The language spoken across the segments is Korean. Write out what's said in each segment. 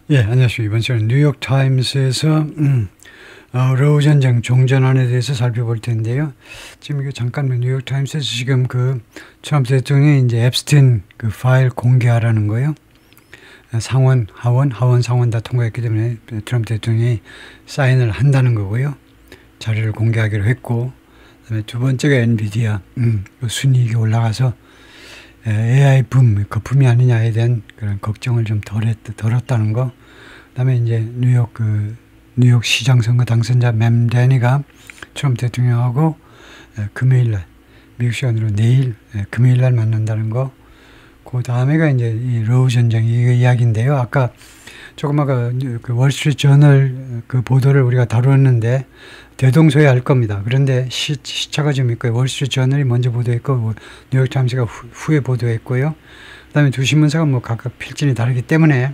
예, 안녕하십니까. 이번 시간은 뉴욕타임스에서 러우 전쟁 종전안에 대해서 살펴볼 텐데요. 지금 이게 잠깐 뉴욕타임스에서 지금 그 트럼프 대통령이 이제 앱스틴 그 파일 공개하라는 거예요. 상원, 하원, 상원 다 통과했기 때문에 트럼프 대통령이 사인을 한다는 거고요. 자료를 공개하기로 했고, 그다음에 두 번째가 엔비디아 그 순이익이 올라가서 AI 붐, 거품이 아니냐에 대한 그런 걱정을 좀 덜었다는 거. 그다음에 이제 뉴욕 시장 선거 당선자 맴 데니가 트럼프 대통령하고 금요일날 미국 시간으로 내일 금요일날 만난다는 거. 그 다음에가 이제 이 러우 전쟁 이 이야기인데요. 아까 조금 아까 그 월스트리트 저널 그 보도를 우리가 다루었는데 대동소이할 겁니다. 그런데 시차가 좀 있고요. 월스트리트 저널이 먼저 보도했고 뉴욕타임스가 후에 보도했고요. 그다음에 두 신문사가 뭐 각각 필진이 다르기 때문에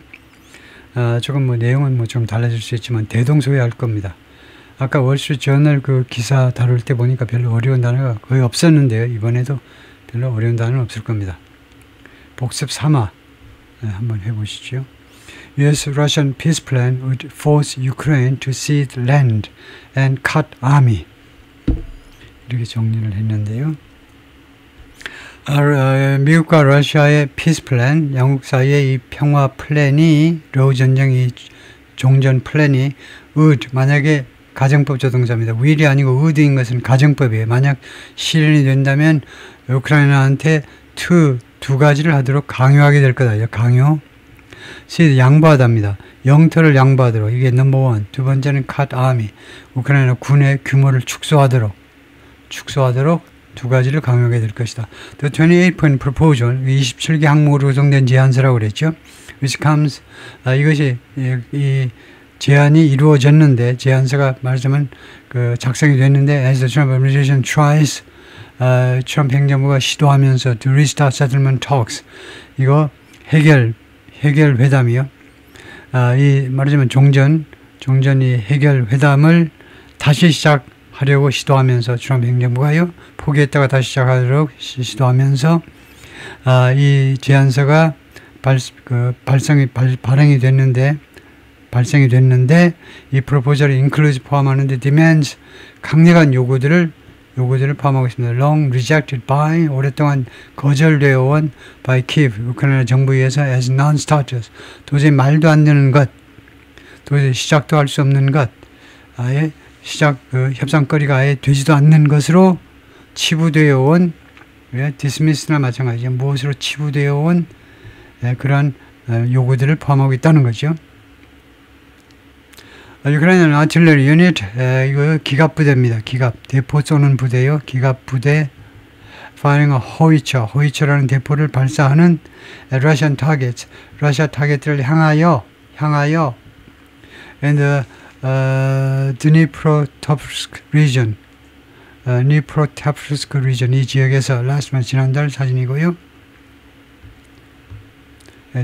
조금 뭐 내용은 뭐 좀 달라질 수 있지만 대동소이할 겁니다. 아까 월스트리트 저널 그 기사 다룰 때 보니까 별로 어려운 단어가 거의 없었는데요. 이번에도 별로 어려운 단어는 없을 겁니다. 복습 3화 한번 해보시죠. U.S.-Russian peace plan would force Ukraine to cede land and cut army. 이렇게 정리를 했는데요. 미국과 러시아의 peace plan, 양국 사이의 이 평화 플랜이, 러우 전쟁 이 종전 플랜이 would, 만약에 가정법 조동사입니다. will이 아니고 would인 것은 가정법이에요. 만약 실현이 된다면 우크라이나한테 두 가지를 하도록 강요하게 될 거다. 강요. 양보하답니다. 영토를 양보하도록. 이게 넘버 원. 두 번째는 cut army. 우크라이나 군의 규모를 축소하도록 두 가지를 강요하게 될 것이다. The 28-point proposal, 27개 항목으로 구성된 제안서라고 그랬죠. Which comes, 이것이 이 제안이 이루어졌는데, 제안서가 말하자면 그 작성이 됐는데, as the Trump administration tries, 트럼프 행정부가 시도하면서 to restart settlement talks, 이거 해결 회담이요. 이 말하자면 종전이 해결 회담을 다시 시작하려고 시도하면서 트럼프 행정부가요 포기했다가 다시 시작하도록 시도하면서 이 제안서가 발행이 됐는데 이 프로포절이 includes 포함하는데 demands 강력한 요구들을 포함하고 있습니다. Long rejected by, 오랫동안 거절되어 온 by Kiev, 우크라이나 정부에 의해서 as non-starters, 도저히 말도 안 되는 것, 도저히 시작도 할 수 없는 것, 아예 협상거리가 아예 되지도 않는 것으로 치부되어 온, dismiss나 마찬가지죠. 무엇으로 치부되어 온 그런 요구들을 포함하고 있다는 거죠. 우크라이나는 아틀레리 유닛, 이거 기갑부대입니다. 대포 쏘는 부대요. 기갑부대, firing a 호위처라는 대포를 발사하는 Russian targets, 러시아 타겟들을 향하여, and Dnipropetrovsk region, Dnipropetrovsk region, 이 지역에서 last month, 지난달 사진이고요.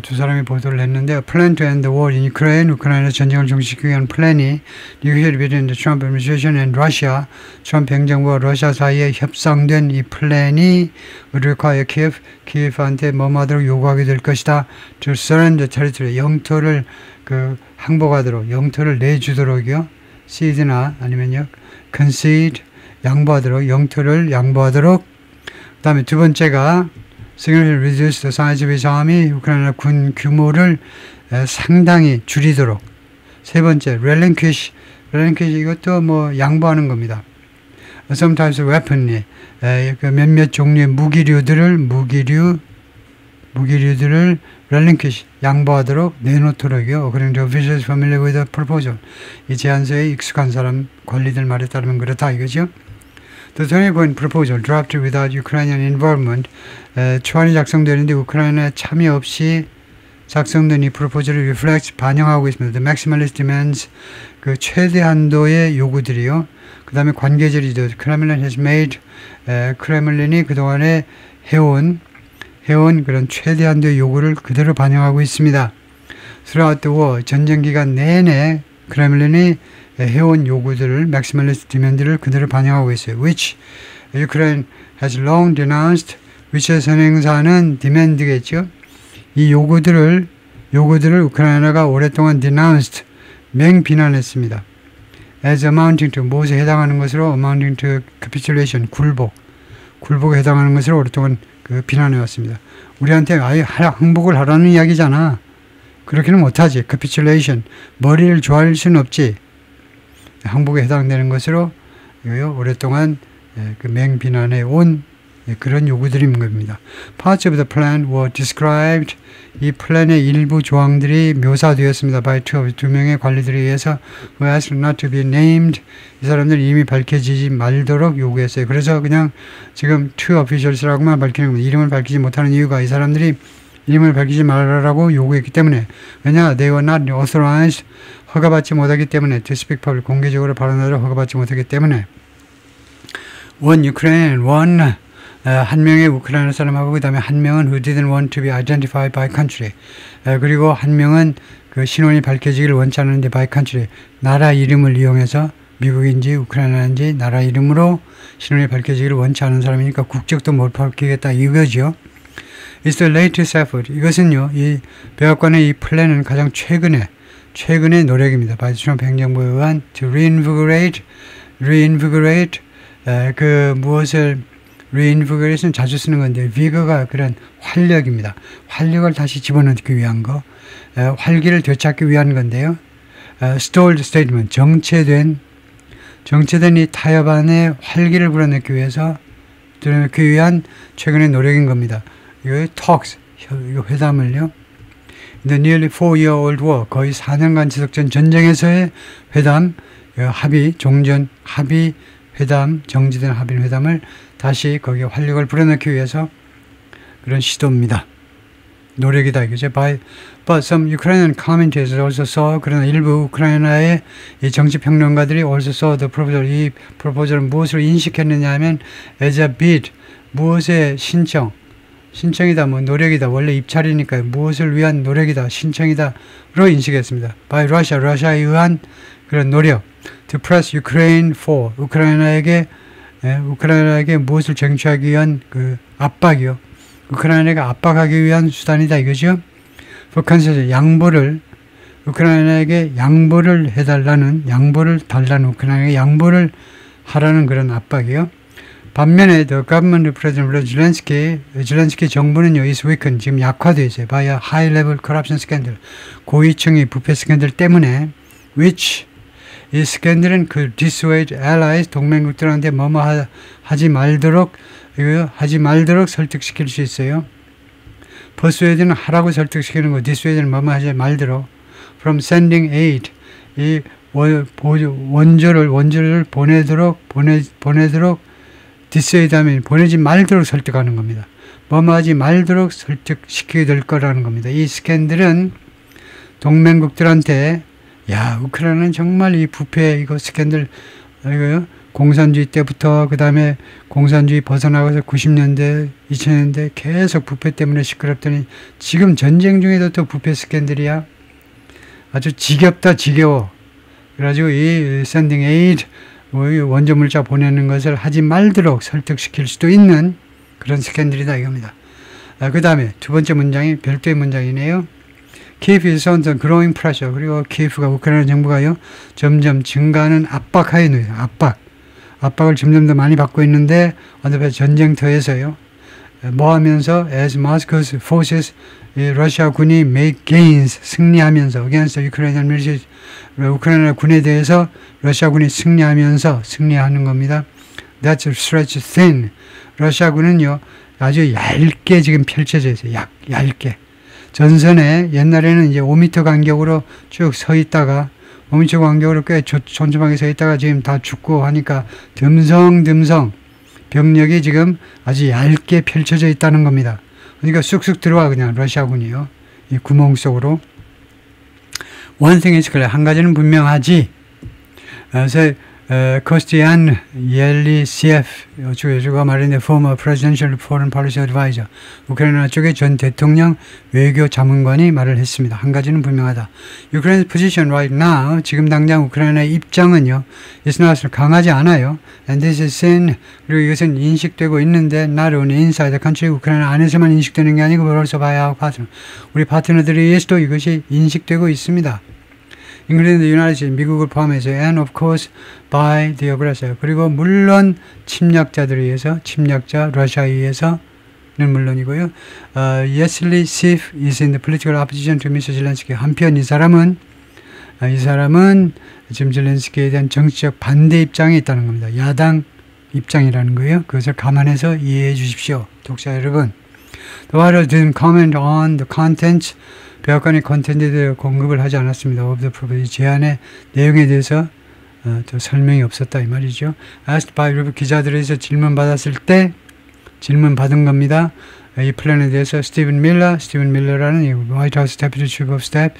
두 사람이 보도를 했는데 plan to end the war in Ukraine, 우크라이나 전쟁을 종식하기 위한 플랜이 negotiated between the Trump administration and Russia, 트럼프 행정부와 러시아 사이에 협상된 이 플랜이 would require 키예프한테 뭐하도록 요구하게 될 것이다. to surrender territory, 영토를 항복하도록, 영토를 내주도록이요. cede나 아니면요 concede, 양보하도록, 영토를 양보하도록. 그 다음에 두 번째가 significantly reduce the size of his army, 우크라이나 군 규모를 상당히 줄이도록. 세 번째, relinquish 이것도 뭐 양보하는 겁니다. Some types of weaponry, 몇몇 종류의 무기류들을 relinquish, 양보하도록, 내놓도록이요. According to officials familiar with the proposal. 이 제안서에 익숙한 사람, 관리들 말에 따르면 그렇다 이거죠. The 20-point proposal drafted without Ukrainian involvement, 초안이 작성되는데 우크라이나 참여 없이 작성된 이 프로포즈를 reflects, 반영하고 있습니다. The maximalist demands, 그 최대한도의 요구들이요. 그 다음에 관계절이죠. Kremlin has made, 크레물린이 그동안에 해온 그런 최대한도의 요구를 그대로 반영하고 있습니다. Throughout the war, 전쟁 기간 내내 크레물린이 해온 요구들을, maximalist demand를 그대로 반영하고 있어요. Which Ukraine has long denounced, which의 선행사는 demand겠죠. 이 요구들을 요구들을 우크라이나가 오랫동안 denounced, 맹비난했습니다. as amounting to, 무엇에 해당하는 것으로 amounting to capitulation, 굴복에 해당하는 것으로 오랫동안 비난해왔습니다. 우리한테 아예 항복을 하라는 이야기잖아. 그렇게는 못하지. capitulation, 머리를 조아릴 수는 없지. 항복에 해당되는 것으로 오랫동안 맹비난해 온 그런 요구들인 겁니다. Parts of the plan were described. 이 플랜의 일부 조항들이 묘사되었습니다. by 두 명의 관리들에 의해서 who asked not to be named. 이 사람들이 이미 밝혀지지 말도록 요구했어요. 그래서 그냥 지금 two officials라고만 밝히는 겁니다. 이름을 밝히지 못하는 이유가 이 사람들이 이름을 밝히지 말라고 요구했기 때문에, 왜냐 they were not authorized, 허가받지 못하기 때문에, to speak public, 공개적으로 발언하도록 허가받지 못하기 때문에, one Ukrainian, one 한 명의 우크라이나 사람하고 그 다음에 한 명은 who didn't want to be identified by country, 그리고 한 명은 그 신원이 밝혀지기를 원치 않는데 by country, 나라 이름을 이용해서 미국인지 우크라이나인지 나라 이름으로 신원이 밝혀지기를 원치 않은 사람이니까 국적도 못 밝히겠다 이거죠. It's the latest effort. 이것은요, 이 백악관의 이 플랜은 가장 최근의 노력입니다. 바이든 트럼프 행정부에 의한 to reinvigorate, 무엇을 reinvigorate는 자주 쓰는 건데, vigor가 그런 활력입니다. 활력을 다시 집어넣기 위한 거, 활기를 되찾기 위한 건데요. stalled statement, 정체된 이 타협안에 활기를 불어넣기 위한 최근의 노력인 겁니다. 이거 talks, 이거 회담을요. The nearly 4-year-old war, 거의 4년간 지속된 전쟁에서의 회담, 정지된 합의 회담을 다시 거기에 활력을 불어넣기 위해서 그런 시도입니다. 노력이다 이거죠. But some Ukrainian commentators also saw, 그러나 일부 우크라이나의 이 정치평론가들이 also saw the proposal, 이 프로포절을 무엇으로 인식했느냐 하면 as a bid, 무엇의 신청이다, 노력이다, 원래 입찰이니까 무엇을 위한 노력이다, 신청이다로 인식했습니다. by Russia, 러시아에 의한 그런 노력, to press Ukraine for, 우크라이나에게 무엇을 쟁취하기 위한 그 압박이요. 우크라이나가 압박하기 위한 수단이다 이거죠. for concession, 우크라이나에게 양보를 달라는 우크라이나에게 양보를 하라는 그런 압박이요. 반면에 the government of President zelensky 정부는요, is weakened, 지금 약화되어 있어요. by a high level corruption scandal, 고위층의 부패 스캔들 때문에, which 이 스캔들은 dissuade allies, 동맹국들한테 하지 말도록 설득시킬 수 있어요. persuade는 하라고 설득시키는 거, dissuade는 하지 말도록. from sending aid, 이 원조를 보내도록 dissuade 하면 보내지 말도록 설득하는 겁니다. 하지 말도록 설득시키게 될 거라는 겁니다. 이 스캔들은 동맹국들한테, 야, 우크라이나는 정말 이 부패, 이거 스캔들, 공산주의 때부터, 그 다음에 공산주의 벗어나가서 90년대, 2000년대 계속 부패 때문에 시끄럽더니 지금 전쟁 중에도 또 부패 스캔들이야. 아주 지겨워. 그래가지고 이 sending aid, 원조 물자 보내는 것을 하지 말도록 설득시킬 수도 있는 그런 스캔들이다 이겁니다. 그 다음에 두 번째 문장이 별도의 문장이네요. Kiev is under growing pressure. 그리고 키예프가, 우크라이나 정부가요, 점점 증가하는 압박하에 놓여요. 압박을 점점 더 많이 받고 있는데, 어느 전쟁터에서요, 하면서 as Moscow's forces, 러시아 군이 make gains, 승리하면서 against Ukrainian military, 우크라이나 군에 대해서 러시아 군이 승리하는 겁니다. That's stretched thin. 러시아 군은요, 아주 얇게 지금 펼쳐져 있어요. 얇게. 전선에 옛날에는 이제 5m 간격으로 쭉 서 있다가, 5m 간격으로 꽤 촘촘하게 서 있다가 지금 다 죽고 하니까 듬성듬성 병력이 지금 아주 얇게 펼쳐져 있다는 겁니다. 그러니까 쑥쑥 들어와, 그냥 러시아군이요, 이 구멍 속으로. One thing is clear, 한 가지는 분명하지. 그래서 코스티안 옐리시에프 주가 말했는데 former presidential foreign policy advisor 우크라이나 쪽의 전 대통령 외교 자문관이 말을 했습니다. 한 가지는 분명하다. Ukraine's position right now 지금 당장 우크라이나의 입장은요. is not 강하지 않아요. And this is seen 그리고 이것은 인식되고 있는데 not only inside the country 우크라이나 안에서만 인식되는 게 아니고 also by our partner 우리 파트너들에 의해서도 이것이 인식되고 있습니다. 잉글랜드, 유나이티드 스테이트, 미국을 포함해서 and of course by the aggressor 그리고 물론 침략자들에 의해서 침략자 러시아에 의해서는 물론이고요. Yesley Sif is in the political opposition to Mr. Zelensky. 한편 이 사람은 지금 젤렌스키에 대한 정치적 반대 입장에 있다는 겁니다. 야당 입장이라는 거예요. 그것을 감안해서 이해해 주십시오. 독자 여러분. The writer didn't comment on the contents 백악관이 컨텐츠에 대해 공급을 하지 않았습니다. of the proposal 제안의 내용에 대해서 또 설명이 없었다 이 말이죠. asked by 기자들에서 질문 받았을 때 질문 받은 겁니다. 이 플랜에 대해서 스티븐 밀러라는 화이트하우스 데프티 치프 오브 스태프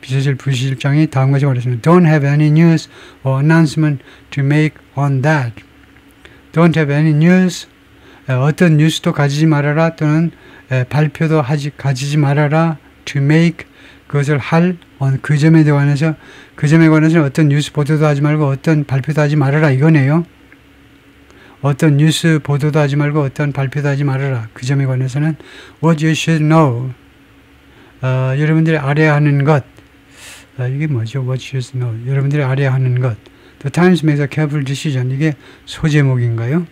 비서실 부실장이 다음과 같이 말했습니다. Don't have any news or announcement to make on that. Don't have any news 어떤 뉴스도 가지지 말아라 또는 발표도 가지지 말아라 to make 그것을 할 그 점에 관해서 어떤 뉴스 보도도 하지 말고 어떤 발표도 하지 말아라 이거네요. 어떤 뉴스 보도도 하지 말고 어떤 발표도 하지 말아라. 그 점에 관해서는 what you should know 여러분들이 알아야 하는 것 이게 뭐죠? what you should know 여러분들이 알아야 하는 것 The Times makes a careful decision 이게 소제목인가요?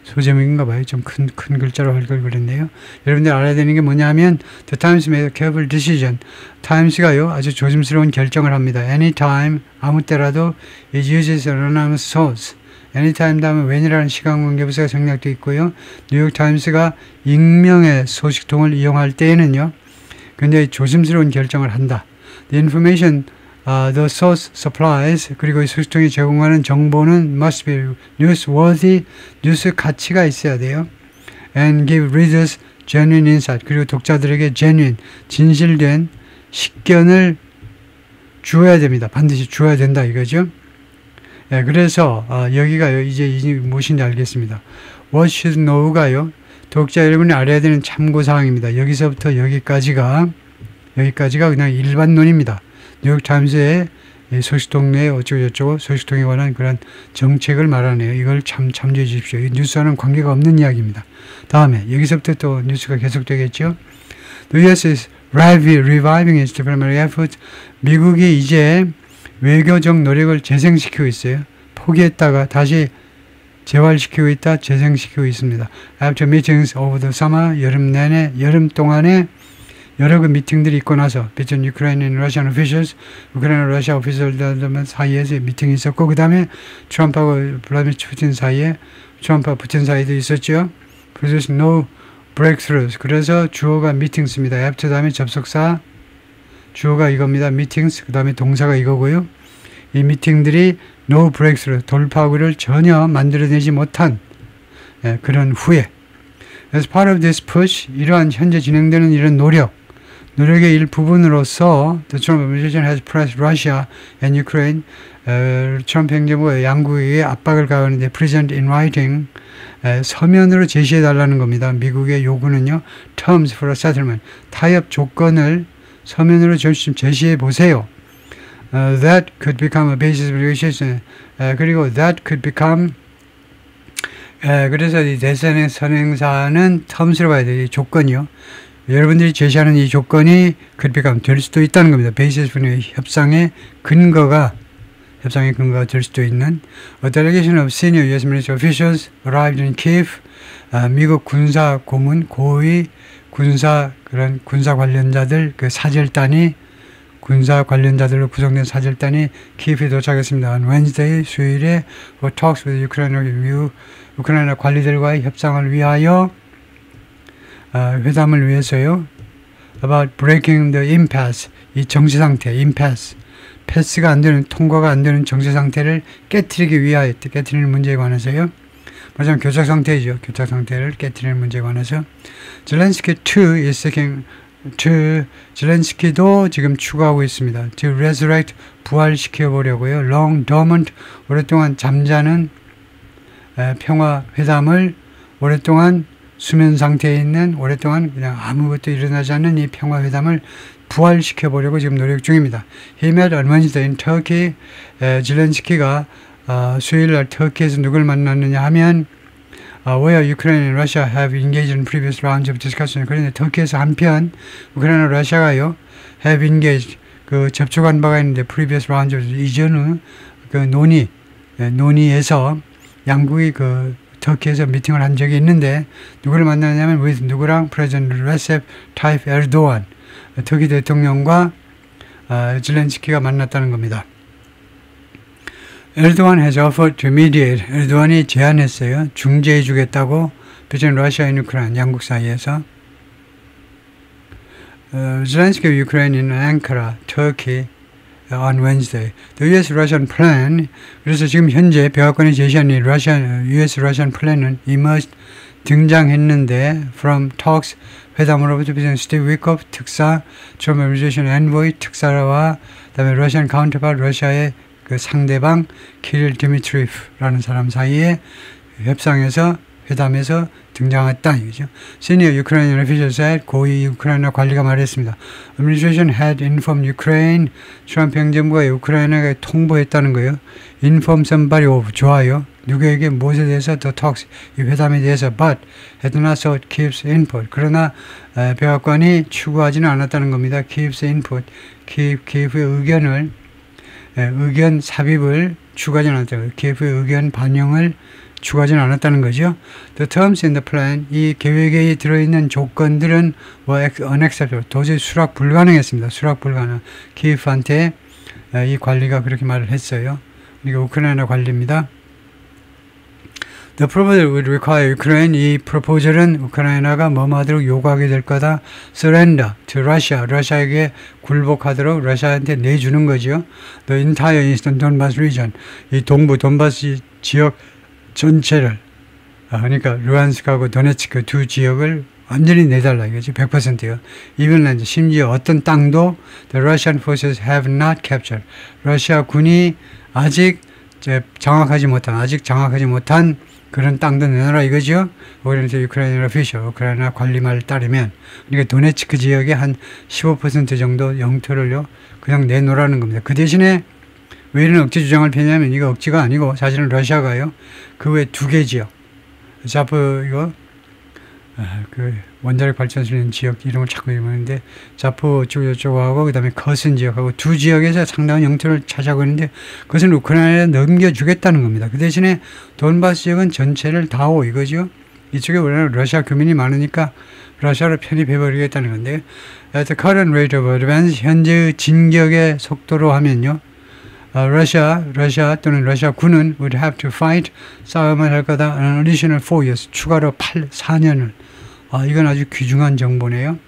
소제목인가 봐요. 좀 큰 글자로 할 걸 그랬네요. 여러분들 알아야 되는 게 뭐냐면 The Times made a careful decision. 타임스가요. 아주 조심스러운 결정을 합니다. Anytime 아무 때라도 it uses an anonymous source. Anytime 다음에 when이라는 시간관계부사가 생략되어 있고요. 뉴욕타임스가 익명의 소식통을 이용할 때에는요. 굉장히 조심스러운 결정을 한다. The information the source supplies 그리고 이 소식통이 제공하는 정보는 must be newsworthy 뉴스 가치가 있어야 돼요. And give readers genuine insight 그리고 독자들에게 genuine 진실된 식견을 주어야 됩니다. 반드시 주어야 된다 이거죠. 예, 그래서 여기가요 이제 무엇인지 알겠습니다. What should know가요 독자 여러분이 알아야 되는 참고사항입니다. 여기서부터 여기까지가 그냥 일반론입니다. 뉴욕타임스의 소식통 내에 어쩌고저쩌고 소식통에 관한 그런 정책을 말하네요. 이걸 참조해 주십시오. 이 뉴스와는 관계가 없는 이야기입니다. 다음에 여기서부터 또 뉴스가 계속되겠죠. The U.S. is reviving its diplomatic efforts. 미국이 이제 외교적 노력을 재생시키고 있어요. 포기했다가 다시 재활시키고 있다, 재생시키고 있습니다. After meetings over the summer, 여름 동안에 여러 그 미팅들이 있고 나서 between Ukraine and Russian officials, 우크라이나 러시아 오피셜들 사이에서 미팅이 있었고 그 다음에 트럼프하고 블라디미르 푸틴 사이에 트럼프와 푸틴 사이도 있었죠. Produce no breakthroughs. 그래서 주어가 meetings입니다. after 다음에 접속사 주어가 이겁니다. meetings 그 다음에 동사가 이거고요. 이 미팅들이 no breakthrough 돌파구를 전혀 만들어내지 못한 그런 후에 As part of this push 이러한 현재 진행되는 이런 노력의 일부분으로서 the Trump administration has pressed Russia and Ukraine 트럼프 행정부가 양국에게 압박을 가하는데 present in writing 서면으로 제시해달라는 겁니다. 미국의 요구는요. terms for a settlement 타협 조건을 서면으로 제시해 보세요. That could become a basis of negotiation. 그리고 that could become 그래서 이 대선의 선행사는 terms로 봐야 돼요. 이 조건이요. 여러분들이 제시하는 이 조건이 could become 될 수도 있다는 겁니다. basis for 협상의 근거가 될 수도 있는 A delegation of senior U.S. military officials arrived in Kyiv. 미국 군사 고문, 고위 군사 관련자들 그 사절단이 군사 관련자들로 구성된 사절단이 키예프에 도착했습니다. On Wednesday, 수요일에 for talks with 우크라이나 관리들과의 협상을 위하여 회담을 위해서요. About breaking the impasse, 이 정세 상태, impasse, 패스가 안 되는, 통과가 안 되는 정세 상태를 깨트리기 위하여, 깨트리는 문제에 관해서요. 마지막 교착 상태이죠. 교착 상태를 깨트리는 문제에 관해서. Zelensky too is seeking zelensky도 지금 추구하고 있습니다. to resurrect, 부활시켜 보려고요. long dormant, 오랫동안 잠자는 평화회담을 오랫동안 수면 상태에 있는, 오랫동안 그냥 아무것도 일어나지 않는 이 평화회담을 부활시켜 보려고 지금 노력 중입니다. He met on Wednesday in Turkey. zelensky가 수요일날 터키에서 누굴 만났느냐 하면 where Ukraine and Russia have engaged in previous rounds of discussion. 그런데 터키에서 한편 우크라이나 러시아가요 have engaged 그 접촉한 바가 있는데 previous rounds of 이전의 그 논의에서 양국이 그 터키에서 미팅을 한 적이 있는데 누구를 만나냐면 with 누구랑 President Recep Tayyip Erdogan 터키 대통령과 zelensky가 만났다는 겁니다. 에르도안 has offered to mediate. 에르도안이 제안했어요. 중재해 주겠다고 between Russia and Ukraine 양국 사이에서. Zelensky of Ukraine in Ankara, Turkey on Wednesday. The U.S.-Russian plan. 그래서 지금 현재 백악관이 제시한 이 U.S.-Russian plan은 emerged 등장했는데 from talks 회담으로부터 비전 스티브 위코프 특사, Trump administration envoy 특사와 그다음에 Russian counterpart 러시아의 그 상대방 키릴 디미트리프라는 사람 사이에 협상에서 회담에서 등장했다 이거죠. Senior Ukrainian official said 고위 우크라이나 관리가 말했습니다. Administration had informed Ukraine. 트럼프 행정부가 우크라이나에 통보했다는 거예요. Inform somebody of 좋아요. 누구에게 무엇에 대해서 the talks 이 회담에 대해서 but had not sought Kiev's input. 그러나 백악관이 추구하지는 않았다는 겁니다. Kiev's input, 키예프의 의견 삽입을 추구하지는 않았다고. 키예프의 의견 반영을 추구하지는 않았다는 거죠. The terms in the plan, 이 계획에 들어있는 조건들은 unacceptable, 도저히 수락 불가능했습니다. 수락 불가능. 키예프한테 이 관리가 그렇게 말을 했어요. 이게 우크라이나 관리입니다. The proposal would require Ukraine. 이 프로포절은 우크라이나가 뭐하도록 요구하게 될 거다. Surrender to Russia. 러시아에게 굴복하도록 러시아한테 내주는 거죠. The entire Eastern Donbas region. 이 동부 돈바스 지역 전체를 그러니까 루안스크하고 도네츠크 두 지역을 완전히 내달라 이거지. 100%요. 이번에 심지어 어떤 땅도 the Russian forces have not captured. 러시아 군이 아직 장악하지 못한 그런 땅도 내놔라 이거죠. 그래서 우크라이나 오피셜, 우크라이나 관리 말 따르면 그러니까 도네츠크 지역의 한 15% 정도 영토를요 그냥 내놓으라는 겁니다. 그 대신에 왜 이런 억지 주장을 펴냐면 이거 억지가 아니고 사실은 러시아가요 그 외 2개 지역 자프 이거 그 원자력 발전소 있는 지역 이름을 자꾸 읽었는데 자포 쪽하고 그다음에 커슨 지역하고 2 지역에서 상당한 영토를 차지하고 있는데 그것은 우크라이나에 넘겨주겠다는 겁니다. 그 대신에 돈바스 지역은 전체를 다오 이거죠. 이쪽에 원래 러시아 교민이 많으니까 러시아로 편입해버리겠다는 건데 at the current rate of advance 현재의 진격의 속도로 하면요 러시아 또는 러시아 군은 would have to fight 싸움을 할 거다 an additional 4 years 추가로 4년을 이건 아주 귀중한 정보네요.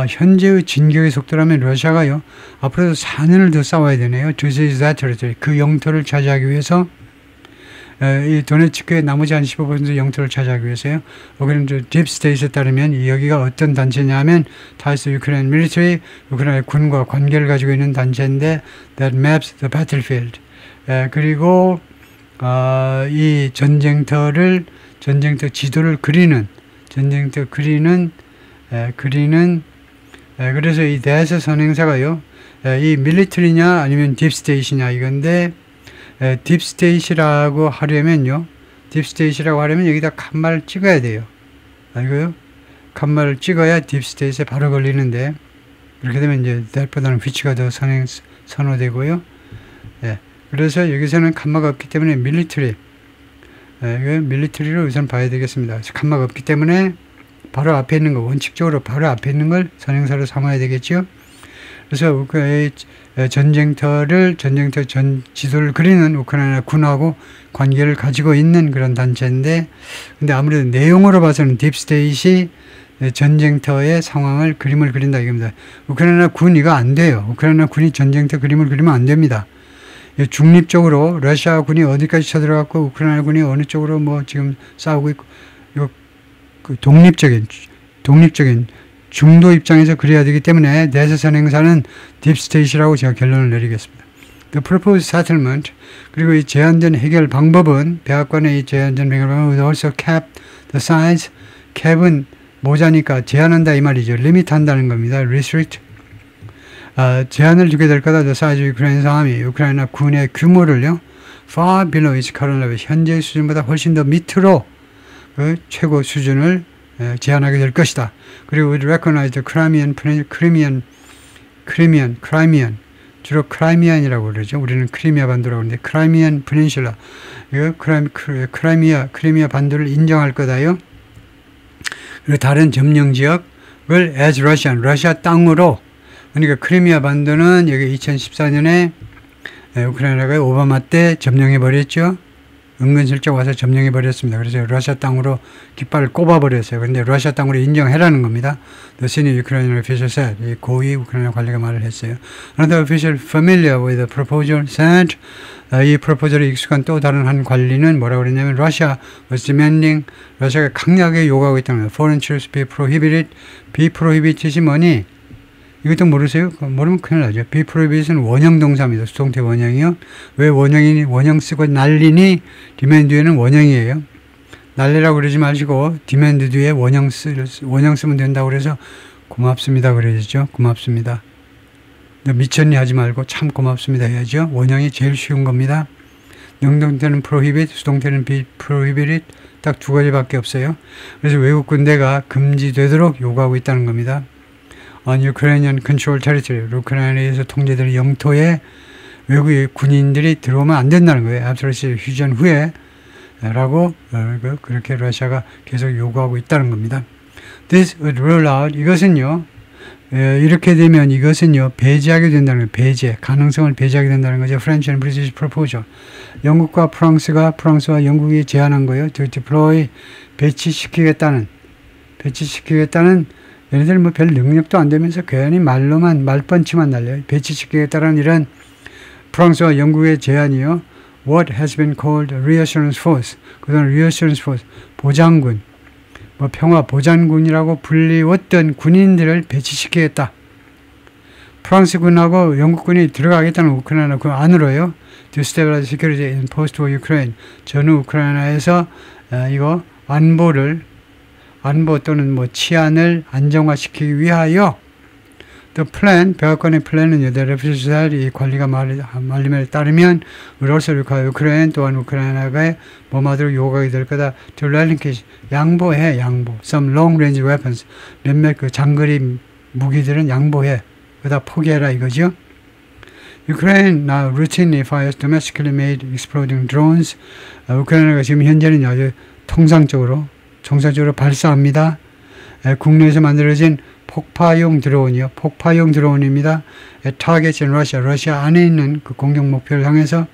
현재의 진격의 속도라면 러시아가요 앞으로도 4년을 더 싸워야 되네요. to seize that territory 그 영토를 차지하기 위해서 이 도네츠크의 나머지 한 15% 영토를 차지하기 위해서요. 그럼 딥스테이트에 따르면 여기가 어떤 단체냐면 타이스 유크레인 밀리터리 우크라이나 군과 관계를 가지고 있는 단체인데 that maps the battlefield. 그리고 이 전쟁터 지도를 그리는 그래서 이 대에서 선행사가요. 이 밀리터리냐 아니면 딥스테이트냐 이건데 딥스테이트라고 하려면 여기다 칸말을 찍어야 돼요. 알고요? 칸말을 찍어야 딥스테이트에 바로 걸리는데 그렇게 되면 이제 that보다는 which가 더 선호되고요. 그래서 여기서는 칸마가 없기 때문에 밀리터리로 우선 봐야 되겠습니다. 칸마가 없기 때문에 바로 앞에 있는 거 원칙적으로 바로 앞에 있는 걸 선행사로 삼아야 되겠죠. 그래서 우크라이나 전쟁터 지도를 그리는 우크라이나 군하고 관계를 가지고 있는 그런 단체인데 근데 아무래도 내용으로 봐서는 딥스테이트이 전쟁터의 상황을 그림을 그린다 이겁니다. 우크라이나 군 이거 안 돼요. 우크라이나 군이 전쟁터 그림을 그리면 안 됩니다. 중립적으로 러시아 군이 어디까지 쳐들어갔고 우크라이나 군이 어느 쪽으로 뭐 지금 싸우고 있고 이거 그 독립적인 중도 입장에서 그래야 되기 때문에 내세선 행사는 딥스테이트라고 제가 결론을 내리겠습니다. The proposed settlement, 그리고 이 제한된 해결 방법은, 백악관의 이 제한된 해결 방법은 would also cap the size. cap은 모자니까 제한한다 이 말이죠. 리미트 한다는 겁니다. restrict. 제한을 주게 될 거다. The size of Ukraine's army. 우크라이나 군의 규모를요. far below its current level. 현재 수준보다 훨씬 더 밑으로 그 최고 수준을 제한하게 될 것이다. 그리고 would recognize the Crimean, 주로 크라이미안이라고 그러죠. 우리는 크리미아 반도라고 하는데 크라이미안 페닌슐라, 크리미아 반도를 인정할 거다요. 그리고 다른 점령 지역을 as Russian, 러시아 땅으로, 그러니까 크리미아 반도는 여기 2014년에 우크라이나가 오바마 때 점령해 버렸죠. 은근슬쩍 와서 점령해 버렸습니다. 그래서 러시아 땅으로 깃발을 꼽아 버렸어요. 그런데 러시아 땅으로 인정해라는 겁니다. The senior Ukrainian official said. 이 고위 우크라이나 관리가 말을 했어요. Another official familiar with the proposal said. 이 프로포절에 익숙한 또 다른 한 관리는 뭐라고 그랬냐면 Russia was demanding, 러시아가 강력하게 요구하고 있다는 거예요. Foreign troops be prohibited. be prohibited이 뭐니? 이것도 모르세요? 모르면 큰일 나죠. be prohibited은 원형 동사입니다. 수동태 원형이요. 왜 원형이니? 원형 쓰고 난리니? demand 뒤에는 원형이에요. 난리라고 그러지 마시고 demand 뒤에 원형 쓰면 된다고 그래서 고맙습니다 그러죠. 고맙습니다. 미쳤니 하지 말고 참 고맙습니다 해야죠. 원형이 제일 쉬운 겁니다. 능동태는 prohibit, 수동태는 be prohibited. 딱 두 가지밖에 없어요. 그래서 외국 군대가 금지되도록 요구하고 있다는 겁니다. On Ukrainian control territory, 우크라이나에서 통제되는 영토에 외국의 군인들이 들어오면 안 된다는 거예요. 압솔루트 휴전 후에 라고 그렇게 러시아가 계속 요구하고 있다는 겁니다. This would rule out, 이것은요, 이렇게 되면 이것은요 배제하게 된다는 거예요. 배제, 가능성을 배제하게 된다는 거죠. French and British proposal. 영국과 프랑스와 영국이 제안한 거예요. To deploy, 배치시키겠다는 얘네들 뭐 별 능력도 안 되면서 괜히 말펀치만 날려요. 배치시키겠다는 이런 프랑스와 영국의 제안이요. What has been called reassurance force. 그동안 reassurance force, 보장군, 뭐 평화 보장군이라고 불리웠던 군인들을 배치시키겠다. 프랑스군하고 영국군이 들어가겠다는 우크라이나 그 안으로요. To stabilize security in post-war Ukraine. 전후 우크라이나에서 이거 안보 또는 뭐 치안을 안정화시키기 위하여 The plan, 백악관의 플랜은 The representative, 이 관리가 말림에 따르면 우크라이나 또한 우크라이나가 뭐마저로 요구하게 될 거다. To relinquish, 양보해. Some long-range weapons, 몇몇 그 장거리 무기들은 양보해. 그다 포기해라 이거죠. Ukraine now routinely fires domestically made exploding drones. 우크라이나가 지금 현재는 아주 정상적으로 발사합니다. 국내에서 만들어진 폭파용 드론이요. 폭파용 드론입니다. Targets in Russia. 러시아 안에 있는 그 공격 목표를 향해서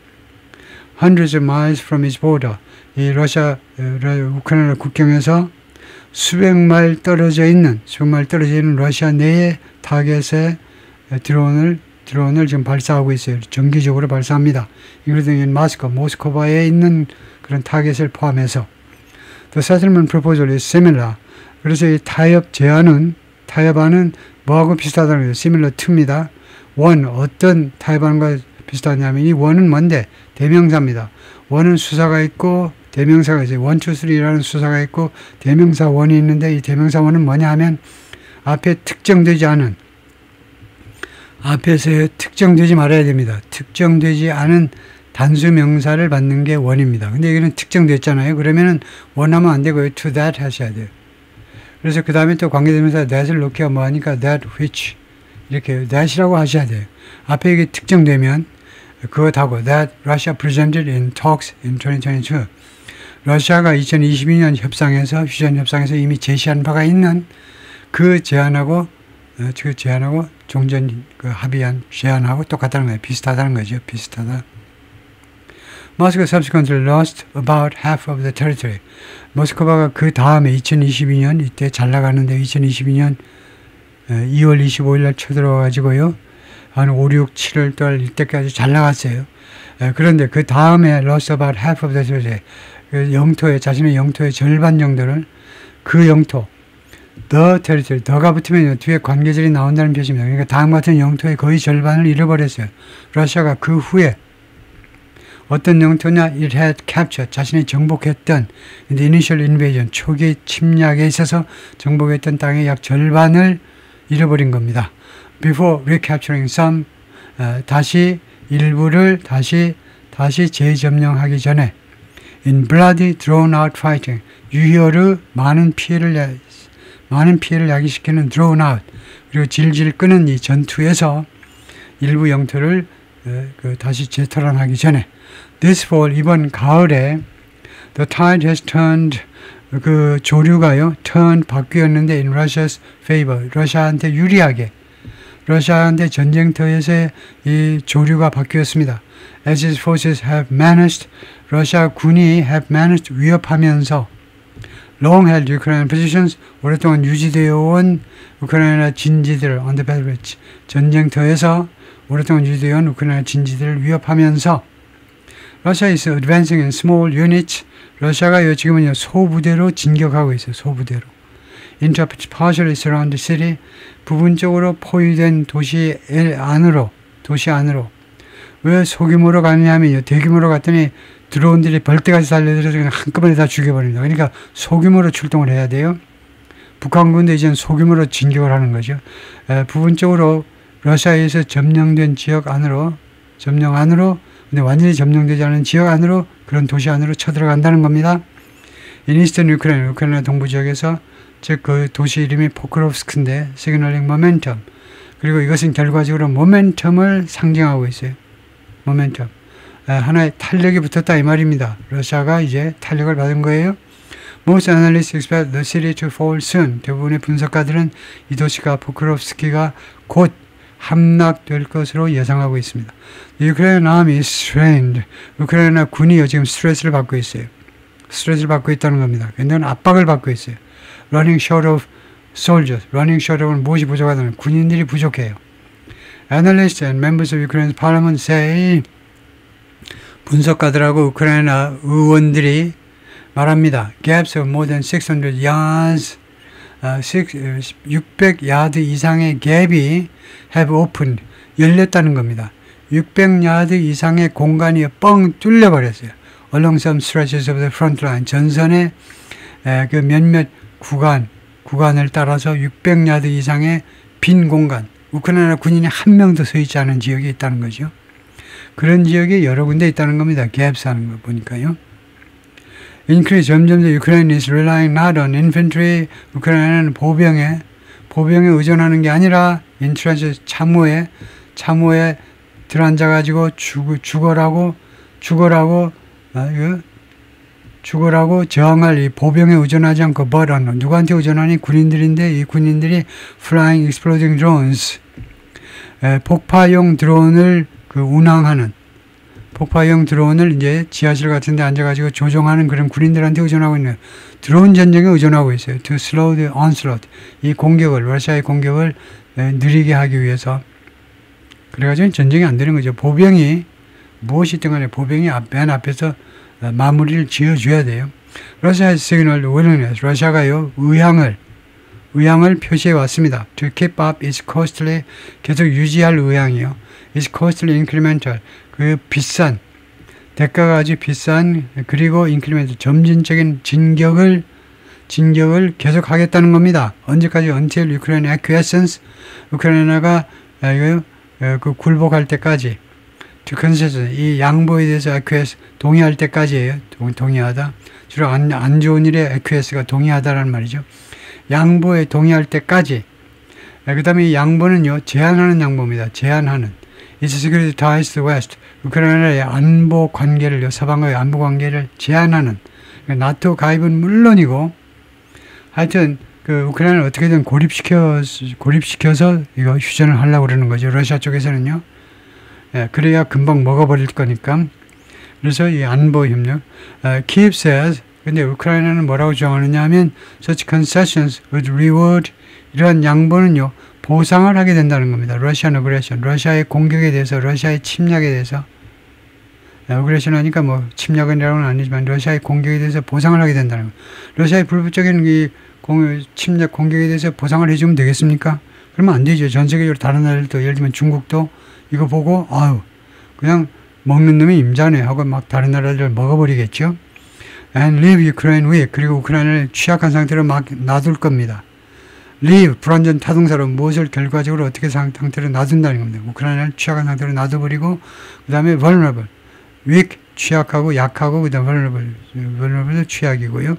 hundreds of miles from its border. 이 우크라이나 국경에서 수백 마일 떨어져 있는 러시아 내의 타겟에 드론을 지금 발사하고 있어요. 정기적으로 발사합니다. including 모스크바에 있는 그런 타겟을 포함해서. The settlement proposal is similar. 그래서 이 타협안은 뭐하고 비슷하다는 거예요. similar to입니다. 어떤 타협안과 비슷하냐면 이 원은 뭔데? 대명사입니다. 원은 수사가 있고 대명사가 있어요. 1, 2, 3라는 수사가 있고 대명사 원이 있는데 이 대명사 원은 뭐냐 하면 앞에서 특정되지 말아야 됩니다. 특정되지 않은 단수 명사를 받는 게 원입니다. 근데 여기는 특정됐잖아요. 그러면은 원하면 안 되고요. to that 하셔야 돼요. 그래서 그 다음에 또 관계대명사 that을 놓기가 뭐하니까 that which 이렇게 that이라고 하셔야 돼요. 앞에 이게 특정되면 그것하고 that Russia presented in talks in 2022. 러시아가 2022년 휴전 협상에서 이미 제시한 바가 있는 그 제안하고 종전 합의한 제안하고 똑같다는 거예요. 비슷하다는 거죠. 비슷하다. Moscow subsequently lost about half of the territory. 모스크바가 그 다음에 2022년 이때 잘 나가는데 2022년 2월 25일 날 쳐들어가지고요. 한 5, 6, 7월 달 이때까지 잘 나갔어요. 그런데 그 다음에 lost about half of the territory. 자신의 영토의 절반 정도를 그 영토, the territory, the가 붙으면 뒤에 관계절이 나온다는 표시입니다. 그러니까 다음 같은 영토의 거의 절반을 잃어버렸어요. 러시아가 그 후에 어떤 영토냐, it had captured, 자신이 정복했던 in the initial invasion, 초기 침략에 있어서 정복했던 땅의 약 절반을 잃어버린 겁니다. Before recapturing some, 다시 일부를 다시 재점령하기 전에 in bloody drawn out fighting, 유혈의 많은 피해를 야기시키는 drawn out, 그리고 질질 끄는 이 전투에서 일부 영토를 다시 재탈환하기 전에 this fall, 이번 가을에 the tide has turned, 그 조류가요 turn 바뀌었는데 in Russia's favor, 러시아한테 유리하게, 러시아한테 전쟁터에서의 이 조류가 바뀌었습니다. As its forces have managed, 러시아 군이 have managed, 위협하면서 long held Ukrainian positions, 오랫동안 유지되어 온 우크라이나 진지들 on the battlefield, 전쟁터에서 오랫동안 유지되어 온 우크라이나 진지들을 위협하면서 Russia is advancing in small units, 러시아가 지금은 소부대로 진격하고 있어요. 소부대로. Interrupt partially surround the city, 부분적으로 포위된 도시 안으로. 왜 소규모로 가느냐면 대규모로 갔더니 드론들이 벌떼같이 달려들어서 그냥 한꺼번에 다 죽여버립니다. 그러니까 소규모로 출동을 해야 돼요. 북한군도 이제는 소규모로 진격을 하는 거죠. 부분적으로 러시아에서 점령된 지역 안으로, 근데 완전히 점령되지 않은 지역 안으로, 그런 도시 안으로 쳐들어간다는 겁니다. In Eastern Ukraine, 우크라이나 동부 지역에서, 즉 그 도시 이름이 포크롭스크인데 시그널링 모멘텀, 그리고 이것은 결과적으로 모멘텀을 상징하고 있어요. 모멘텀, 하나의 탄력이 붙었다 이 말입니다. 러시아가 이제 탄력을 받은 거예요. Most analysts expect the city to fall soon. 대부분의 분석가들은 이 도시가 포크롭스키가 곧 함락될 것으로 예상하고 있습니다. The Ukrainian army is strained. 우크라이나 군이 지금 스트레스를 받고 있어요. 스트레스를 받고 있다는 겁니다. 굉장히 압박을 받고 있어요. Running short of soldiers. Running short of는 무엇이 부족하다는, 군인들이 부족해요. Analysts and members of Ukraine's parliament say, 분석가들하고 우크라이나 의원들이 말합니다. Gaps of more than 600 yards, 600야드 이상의 갭이 have opened, 열렸다는 겁니다. 600야드 이상의 공간이 뻥 뚫려버렸어요. Along some stretches of the front line, 전선의 그 몇몇 구간을 따라서 600야드 이상의 빈 공간, 우크라이나 군인이 한 명도 서 있지 않은 지역이 있다는 거죠. 그런 지역이 여러 군데 있다는 겁니다. gaps 하는 거 보니까요. Increase, 점점 더 Ukraine is relying not on infantry, 우크라이나는 보병에 의존하는 게 아니라 in trenches, 참호에 들어앉아가지고 죽어라고 저항할 이 보병에 의존하지 않고 but on, 누구한테 의존하니? 군인들인데 이 군인들이 flying exploding drones, 폭파용 드론을 운항하는, 폭파용 드론을 이제 지하실 같은 데 앉아가지고 조종하는 그런 군인들한테 의존하고 있는, 드론 전쟁에 의존하고 있어요. To slow the onslaught, 이 공격을, 러시아의 공격을 느리게 하기 위해서. 그래가지고 전쟁이 안 되는 거죠. 보병이 무엇이든 간에 보병이 맨 앞에서 마무리를 지어줘야 돼요. 러시아의 시그널 willingness, 러시아가요 의향을 표시해 왔습니다. To keep up its costly, 계속 유지할 의향이요. Its costly incremental, 그 비싼, 대가가 아주 비싼, 그리고 incremental, 점진적인 진격을 계속 하겠다는 겁니다. 언제까지? Until Ukraine acquiescence, 우크라이나가 그 굴복할 때까지. To concession, 이 양보에 대해서 acquiesce, 동의할 때까지예요. 동의하다. 주로 안 좋은 일에 acquiesce가 동의하다라는 말이죠. 양보에 동의할 때까지. 그 다음에 이 양보는요, 제한하는 양보입니다. 제한하는. Its security ties to the West. 우크라이나의 안보 관계를, 서방과의 안보 관계를 제한하는. 나토 가입은 물론이고, 하여튼, 그 우크라이나를 어떻게든 고립시켜서 이거 휴전을 하려고 그러는 거죠. 러시아 쪽에서는요. 그래야 금방 먹어버릴 거니까. 그래서 이 안보 협력. Kyiv says, 근데 우크라이나는 뭐라고 주장하느냐 하면, such concessions would reward, 이러한 양보는요, 보상을 하게 된다는 겁니다. Russian aggression, 러시아의 공격에 대해서, 러시아의 침략에 대해서. aggression 하니까 침략이라고는 아니지만, 러시아의 공격에 대해서 보상을 하게 된다는 겁니다. 러시아의 불법적인 이 침략 공격에 대해서 보상을 해주면 되겠습니까? 그러면 안 되죠. 전 세계적으로 다른 나라들도 예를 들면 중국도 이거 보고 아유 그냥 먹는 놈이 임자네 하고 막 다른 나라들 먹어버리겠죠. And leave Ukraine weak. 그리고 우크라이나를 취약한 상태로 막 놔둘 겁니다. leave 불완전 타동사로 무엇을 결과적으로 어떻게 상태로 놔둔다는 겁니다. 우크라이나를 취약한 상태로 놔둬버리고 그 다음에 vulnerable, weak 취약하고 약하고 그 다음 vulnerable도 취약이고요.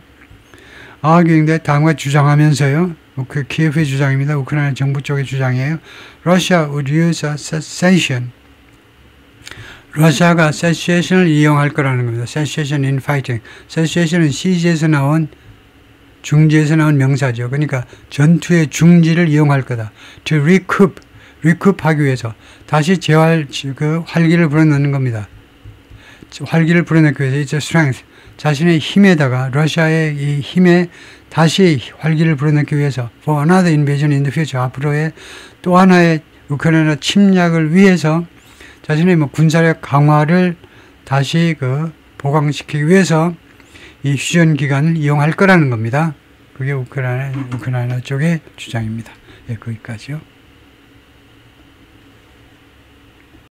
arguing 다음과 주장하면서요. 그 키예프의 주장입니다. 우크라이나 정부 쪽의 주장이에요. Russia would use a cessation. 러시아가 cessation을 이용할 거라는 겁니다. cessation in fighting. cessation은 siege에서 나온 중지에서 나온 명사죠. 그러니까 전투의 중지를 이용할 거다. To recoup하기 위해서 다시 활기를 불어넣는 겁니다. 활기를 불어넣기 위해서 이제 strength, 자신의 힘에다가 러시아의 이 힘에 다시 활기를 불어넣기 위해서 for another invasion in the future, 앞으로의 또 하나의 우크라이나 침략을 위해서 자신의 군사력 강화를 다시 보강시키기 위해서 이 휴전 기간을 이용할 거라는 겁니다. 그게 우크라이나 쪽의 주장입니다. 예, 거기까지요.